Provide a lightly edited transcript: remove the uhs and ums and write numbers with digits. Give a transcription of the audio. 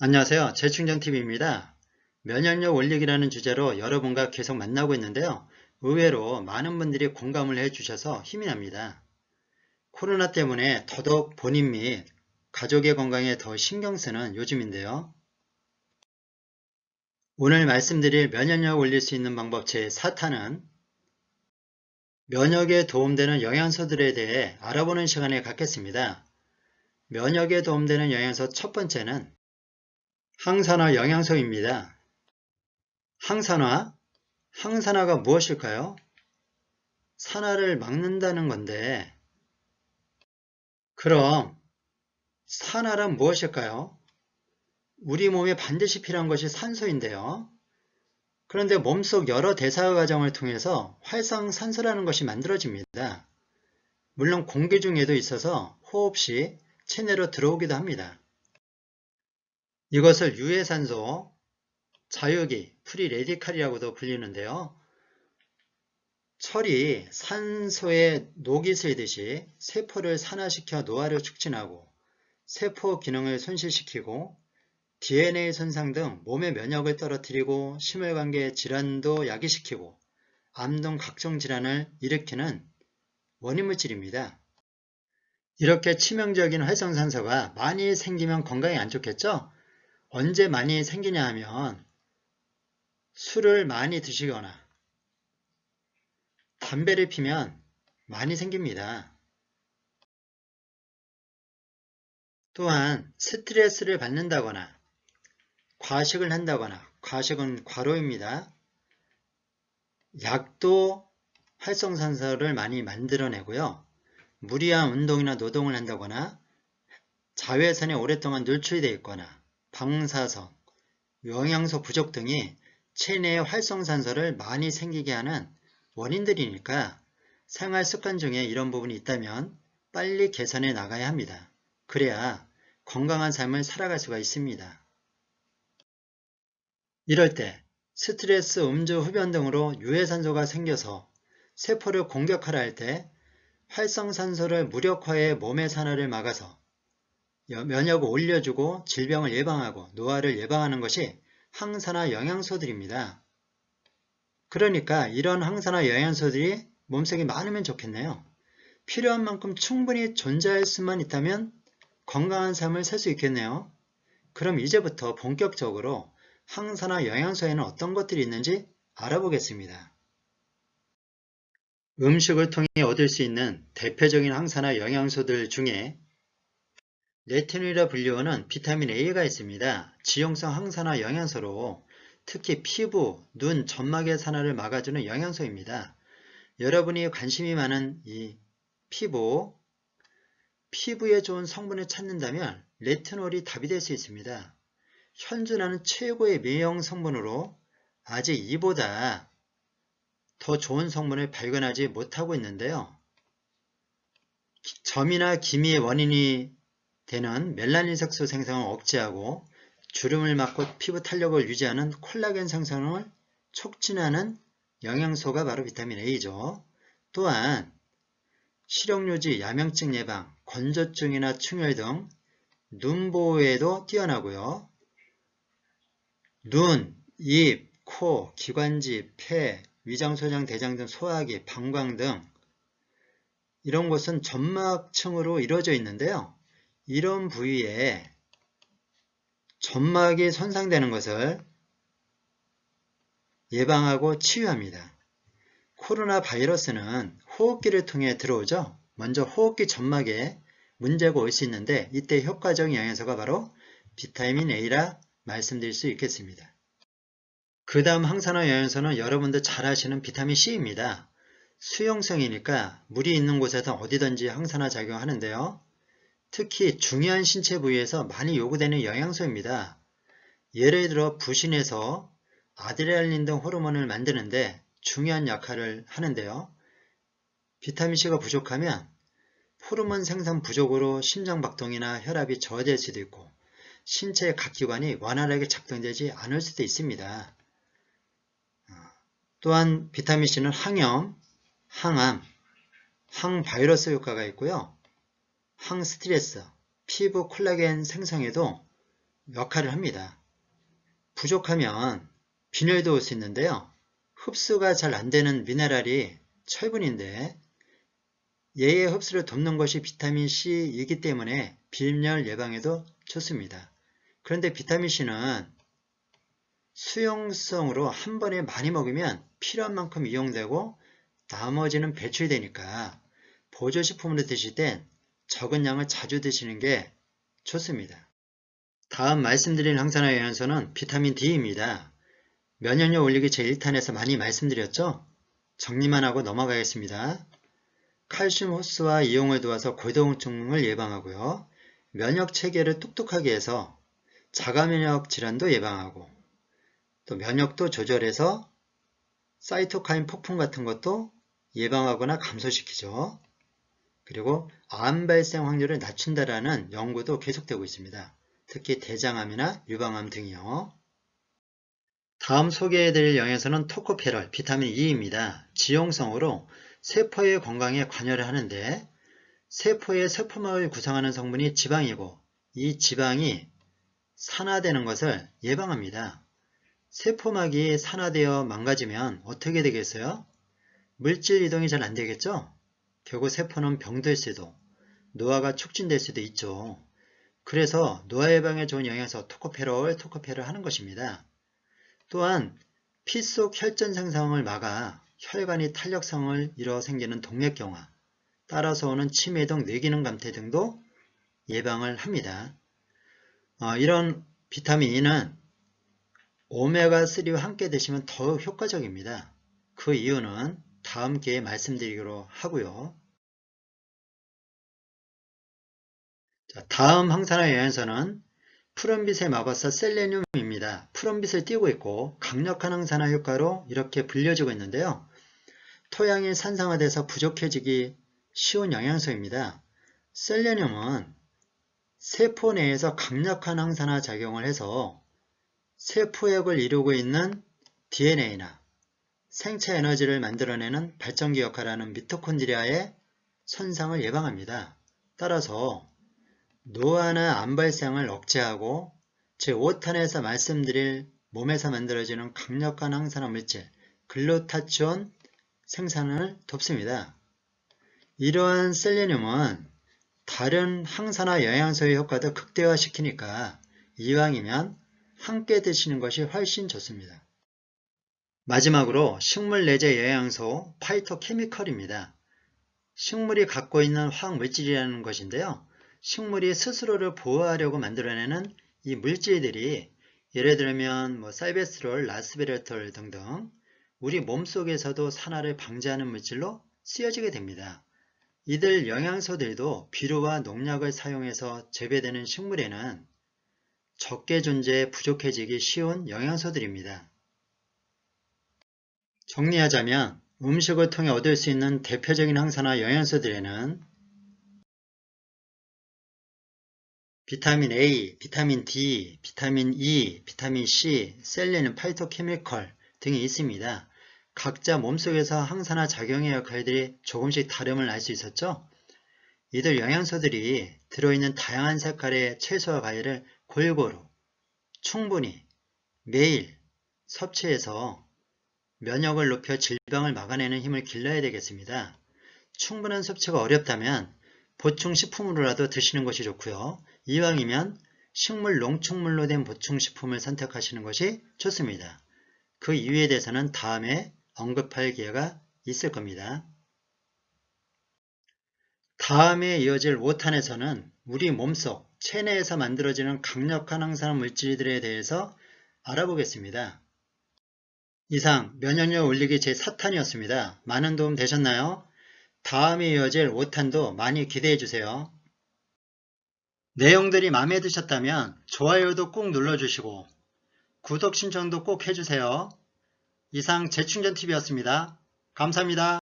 안녕하세요. 재충전TV입니다. 면역력 올리기라는 주제로 여러분과 계속 만나고 있는데요. 의외로 많은 분들이 공감을 해주셔서 힘이 납니다. 코로나 때문에 더더욱 본인 및 가족의 건강에 더 신경 쓰는 요즘인데요. 오늘 말씀드릴 면역력 올릴 수 있는 방법 제4탄은 면역에 도움되는 영양소들에 대해 알아보는 시간을 갖겠습니다. 면역에 도움되는 영양소 첫 번째는 항산화 영양소입니다. 항산화가 무엇일까요? 산화를 막는다는 건데, 그럼 산화란 무엇일까요? 우리 몸에 반드시 필요한 것이 산소인데요. 그런데 몸속 여러 대사 과정을 통해서 활성산소라는 것이 만들어집니다. 물론 공기 중에도 있어서 호흡 시 체내로 들어오기도 합니다. 이것을 유해산소, 자유기, 프리레디칼이라고도 불리는데요. 철이 산소에 녹이 슬듯이 세포를 산화시켜 노화를 촉진하고 세포 기능을 손실시키고 DNA 손상 등 몸의 면역을 떨어뜨리고 심혈관계 질환도 야기시키고 암 등 각종 질환을 일으키는 원인물질입니다. 이렇게 치명적인 활성산소가 많이 생기면 건강에 안 좋겠죠? 언제 많이 생기냐 하면 술을 많이 드시거나 담배를 피면 많이 생깁니다. 또한 스트레스를 받는다거나 과식을 한다거나, 과식은 과로입니다. 약도 활성산소를 많이 만들어내고요. 무리한 운동이나 노동을 한다거나 자외선에 오랫동안 노출되어 있거나 방사선, 영양소 부족 등이 체내에 활성산소를 많이 생기게 하는 원인들이니까 생활 습관 중에 이런 부분이 있다면 빨리 개선해 나가야 합니다. 그래야 건강한 삶을 살아갈 수가 있습니다. 이럴 때 스트레스, 음주, 흡연 등으로 유해산소가 생겨서 세포를 공격하려 할 때 활성산소를 무력화해 몸의 산화를 막아서 면역을 올려주고 질병을 예방하고 노화를 예방하는 것이 항산화 영양소들입니다. 그러니까 이런 항산화 영양소들이 몸속에 많으면 좋겠네요. 필요한 만큼 충분히 존재할 수만 있다면 건강한 삶을 살 수 있겠네요. 그럼 이제부터 본격적으로 항산화 영양소에는 어떤 것들이 있는지 알아보겠습니다. 음식을 통해 얻을 수 있는 대표적인 항산화 영양소들 중에 레티놀이라 불리우는 비타민 A가 있습니다. 지용성 항산화 영양소로 특히 피부, 눈, 점막의 산화를 막아주는 영양소입니다. 여러분이 관심이 많은 이 피부에 좋은 성분을 찾는다면 레티놀이 답이 될 수 있습니다. 현존하는 최고의 미용 성분으로 아직 이보다 더 좋은 성분을 발견하지 못하고 있는데요. 점이나 기미의 원인이 되는 멜라닌 색소 생성을 억제하고 주름을 막고 피부 탄력을 유지하는 콜라겐 생성을 촉진하는 영양소가 바로 비타민 A죠. 또한 시력유지, 야명증 예방, 건조증이나 충혈 등 눈 보호에도 뛰어나고요. 눈, 입, 코, 기관지, 폐, 위장소장, 대장 등 소화기, 방광 등 이런 곳은 점막층으로 이루어져 있는데요. 이런 부위에 점막이 손상되는 것을 예방하고 치유합니다. 코로나 바이러스는 호흡기를 통해 들어오죠. 먼저 호흡기 점막에 문제가 올 수 있는데 이때 효과적인 영양소가 바로 비타민 A라 말씀드릴 수 있겠습니다. 그 다음 항산화 영양소는 여러분들 잘 아시는 비타민 C입니다. 수용성이니까 물이 있는 곳에서 어디든지 항산화 작용하는데요. 특히 중요한 신체 부위에서 많이 요구되는 영양소입니다. 예를 들어 부신에서 아드레날린 등 호르몬을 만드는데 중요한 역할을 하는데요. 비타민C가 부족하면 호르몬 생산 부족으로 심장박동이나 혈압이 저하될 수도 있고 신체의 각 기관이 원활하게 작동되지 않을 수도 있습니다. 또한 비타민C는 항염, 항암, 항바이러스 효과가 있고요. 항스트레스, 피부 콜라겐 생성에도 역할을 합니다. 부족하면 빈혈도 올 수 있는데요. 흡수가 잘 안되는 미네랄이 철분인데 얘의 흡수를 돕는 것이 비타민C이기 때문에 빈혈 예방에도 좋습니다. 그런데 비타민C는 수용성으로 한 번에 많이 먹으면 필요한 만큼 이용되고 나머지는 배출되니까 보조식품으로 드실 땐 적은 양을 자주 드시는 게 좋습니다. 다음 말씀드릴 항산화 영양소는 비타민 D입니다. 면역력 올리기 제1탄에서 많이 말씀드렸죠? 정리만 하고 넘어가겠습니다. 칼슘 흡수와 이용을 도와서 고동증을 예방하고요. 면역 체계를 똑똑하게 해서 자가면역 질환도 예방하고 또 면역도 조절해서 사이토카인 폭풍 같은 것도 예방하거나 감소시키죠. 그리고 암 발생 확률을 낮춘다라는 연구도 계속되고 있습니다. 특히 대장암이나 유방암 등이요. 다음 소개해드릴 영양소는 토코페롤, 비타민 E입니다. 지용성으로 세포의 건강에 관여를 하는데 세포의 세포막을 구성하는 성분이 지방이고 이 지방이 산화되는 것을 예방합니다. 세포막이 산화되어 망가지면 어떻게 되겠어요? 물질 이동이 잘 안되겠죠? 결국 세포는 병들 수도, 노화가 촉진될 수도 있죠. 그래서 노화 예방에 좋은 영양소 토코페롤 하는 것입니다. 또한 피 속 혈전 생성을 막아 혈관이 탄력성을 잃어 생기는 동맥경화, 따라서 오는 치매 등 뇌기능 감퇴 등도 예방을 합니다. 이런 비타민 E는 오메가3와 함께 드시면 더욱 효과적입니다. 그 이유는 다음 기회에 말씀드리기로 하고요. 다음 항산화 영양소는 푸른빛의 마법사 셀레늄입니다. 푸른빛을 띠고 있고 강력한 항산화 효과로 이렇게 불려지고 있는데요. 토양이 산성화돼서 부족해지기 쉬운 영양소입니다. 셀레늄은 세포 내에서 강력한 항산화 작용을 해서 세포액을 이루고 있는 DNA나 생체 에너지를 만들어내는 발전기 역할을 하는 미토콘드리아의 손상을 예방합니다. 따라서 노화나 암 발생을 억제하고 제5탄에서 말씀드릴 몸에서 만들어지는 강력한 항산화 물질 글루타치온 생산을 돕습니다. 이러한 셀레늄은 다른 항산화 영양소의 효과도 극대화시키니까 이왕이면 함께 드시는 것이 훨씬 좋습니다. 마지막으로 식물 내재 영양소 파이토케미컬입니다. 식물이 갖고 있는 화학물질이라는 것인데요. 식물이 스스로를 보호하려고 만들어내는 이 물질들이 예를 들면 살베스롤, 라스베라톨 등등 우리 몸속에서도 산화를 방지하는 물질로 쓰여지게 됩니다. 이들 영양소들도 비료와 농약을 사용해서 재배되는 식물에는 적게 존재해 부족해지기 쉬운 영양소들입니다. 정리하자면 음식을 통해 얻을 수 있는 대표적인 항산화 영양소들에는 비타민 A, 비타민 D, 비타민 E, 비타민 C, 셀레늄, 파이토케미컬 등이 있습니다. 각자 몸속에서 항산화 작용의 역할들이 조금씩 다름을 알 수 있었죠? 이들 영양소들이 들어있는 다양한 색깔의 채소와 과일을 골고루, 충분히, 매일 섭취해서 면역을 높여 질병을 막아내는 힘을 길러야 되겠습니다. 충분한 섭취가 어렵다면 보충식품으로라도 드시는 것이 좋고요. 이왕이면 식물, 농축물로 된 보충식품을 선택하시는 것이 좋습니다. 그 이유에 대해서는 다음에 언급할 기회가 있을 겁니다. 다음에 이어질 5탄에서는 우리 몸속 체내에서 만들어지는 강력한 항산화 물질들에 대해서 알아보겠습니다. 이상 면역력 올리기 제4탄이었습니다. 많은 도움 되셨나요? 다음에 이어질 5탄도 많이 기대해주세요. 내용들이 마음에 드셨다면 좋아요도 꼭 눌러주시고 구독 신청도 꼭 해주세요. 이상 재충전TV였습니다. 감사합니다.